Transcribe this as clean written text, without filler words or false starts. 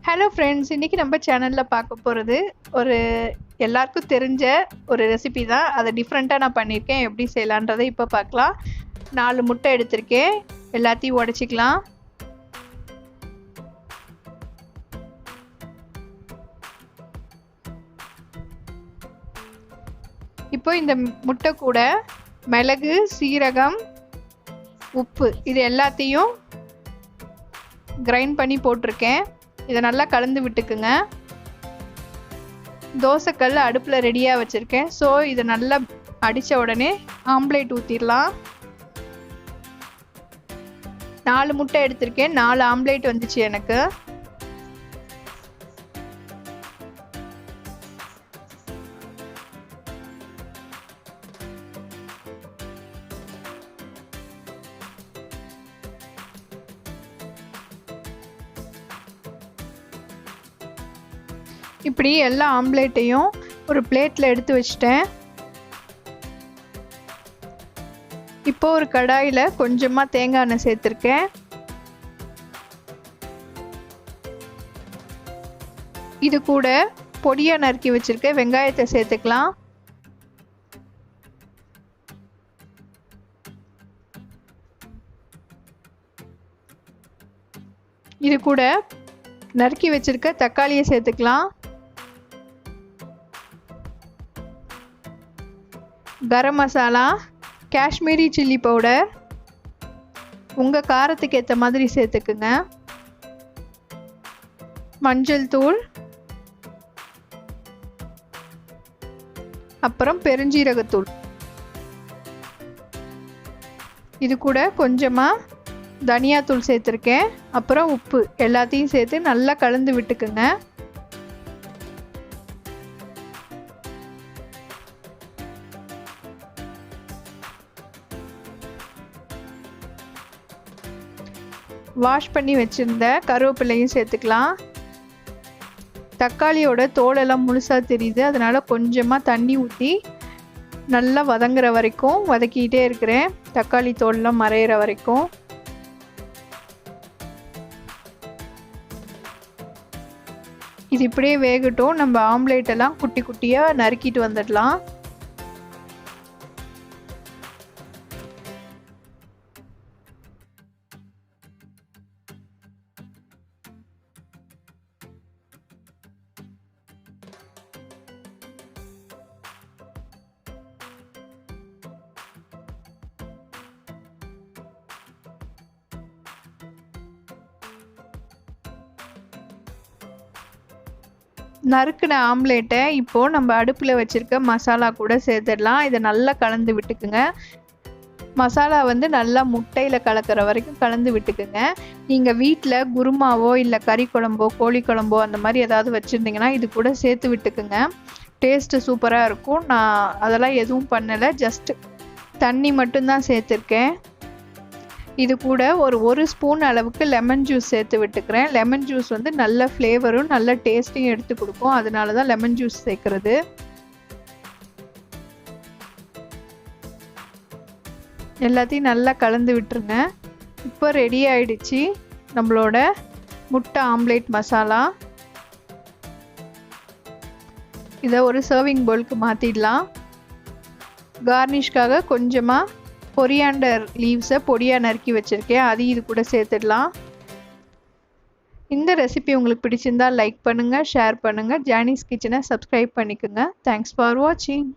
Hello friends, இன்றைக்கி நம்ம சேனலில் பார்க்க போகிறது ஒரு எல்லாருக்கும் தெரிஞ்ச ஒரு ரெசிபி தான். அதை டிஃப்ரெண்ட்டாக நான் பண்ணியிருக்கேன். எப்படி செய்யலான்றதை இப்போ பார்க்கலாம். 4 முட்டை எடுத்திருக்கேன். எல்லாத்தையும் உடச்சிக்கலாம். இப்போ இந்த முட்டை கூட மிளகு, சீரகம், உப்பு இது எல்லாத்தையும் கிரைண்ட் பண்ணி போட்டிருக்கேன். இதை நல்லா கலந்து விட்டுக்குங்க. தோசைக்கல் அடுப்பில் ரெடியாக வச்சுருக்கேன். ஸோ இதை நல்லா அடித்த உடனே ஆம்லேட் ஊற்றிடலாம். 4 முட்டை எடுத்திருக்கேன். 4 ஆம்லேட் வந்துச்சு எனக்கு. இப்படி எல்லா ஆம்லேட்டையும் ஒரு பிளேட்டில் எடுத்து வச்சிட்டேன். இப்போ ஒரு கடாயில் கொஞ்சமாக தேங்காய் எண்ணெய் சேர்த்துருக்கேன். இது கூட பொடியாக நறுக்கி வச்சிருக்க வெங்காயத்தை சேர்த்துக்கலாம். இது கூட நறுக்கி வச்சிருக்க தக்காளியை சேர்த்துக்கலாம். கரம் மசாலா, காஷ்மீரி சில்லி பவுடர் உங்கள் காரத்துக்கு ஏற்ற மாதிரி சேர்த்துக்குங்க. மஞ்சள் தூள், அப்புறம் பெருஞ்சீரகத்தூள். இது கூட கொஞ்சமாக தனியாத்தூள் சேர்த்துருக்கேன். அப்புறம் உப்பு எல்லாத்தையும் சேர்த்து நல்லா கலந்து விட்டுக்குங்க. வாஷ் பண்ணி வச்சுருந்த கருவேப்பிலையும் சேர்த்துக்கலாம். தக்காளியோட தோலெல்லாம் முழுசாக தெரியுது. அதனால் கொஞ்சமாக தண்ணி ஊற்றி நல்லா வதங்குற வரைக்கும் வதக்கிக்கிட்டே இருக்கிறேன். தக்காளி தோலெல்லாம் மறையிற வரைக்கும். இது இப்படியே வேகட்டும். நம்ம ஆம்லேட் எல்லாம் குட்டி குட்டியாக நறுக்கிட்டு வந்துடலாம். நறுக்கின ஆம்லேட்டை இப்போது நம்ம அடுப்பில் வச்சுருக்க மசாலா கூட சேர்த்துடலாம். இதை நல்லா கலந்து விட்டுக்குங்க. மசாலா நல்லா முட்டையில் கலக்கிற வரைக்கும் கலந்து விட்டுக்குங்க. நீங்கள் வீட்டில் குருமாவோ இல்லை கறி குழம்போ கோழி குழம்போ அந்த மாதிரி ஏதாவது வச்சுருந்தீங்கன்னா இது கூட சேர்த்து விட்டுக்குங்க. டேஸ்ட்டு சூப்பராக இருக்கும். நான் அதெல்லாம் எதுவும் பண்ணலை. ஜஸ்ட்டு தண்ணி மட்டும்தான் சேர்த்துருக்கேன். இது கூட ஒரு ஸ்பூன் அளவுக்கு லெமன் ஜூஸ் சேர்த்து விட்டுக்கிறேன். லெமன் ஜூஸ் நல்ல ஃப்ளேவரும் நல்ல டேஸ்ட்டையும் எடுத்து கொடுக்கும். அதனால தான் லெமன் ஜூஸ் சேர்க்குறது. எல்லாத்தையும் நல்லா கலந்து விட்டுருங்க. இப்போ ரெடி ஆயிடுச்சு நம்மளோட முட்டை ஆம்லேட் மசாலா. இதை ஒரு சர்விங் பவுலுக்கு மாற்றிடலாம். கார்னிஷ்காக கொஞ்சமாக கொரியாண்டர் லீவ்ஸை பொடியாக நறுக்கி வச்சுருக்கேன். அதையும் இது கூட சேர்த்துடலாம். இந்த ரெசிபி உங்களுக்கு பிடிச்சிருந்தால் லைக் பண்ணுங்கள், ஷேர் பண்ணுங்கள். ஜானிஸ் கிச்சனை சப்ஸ்கிரைப் பண்ணிக்கோங்க. தேங்க்ஸ் ஃபார் வாட்சிங்.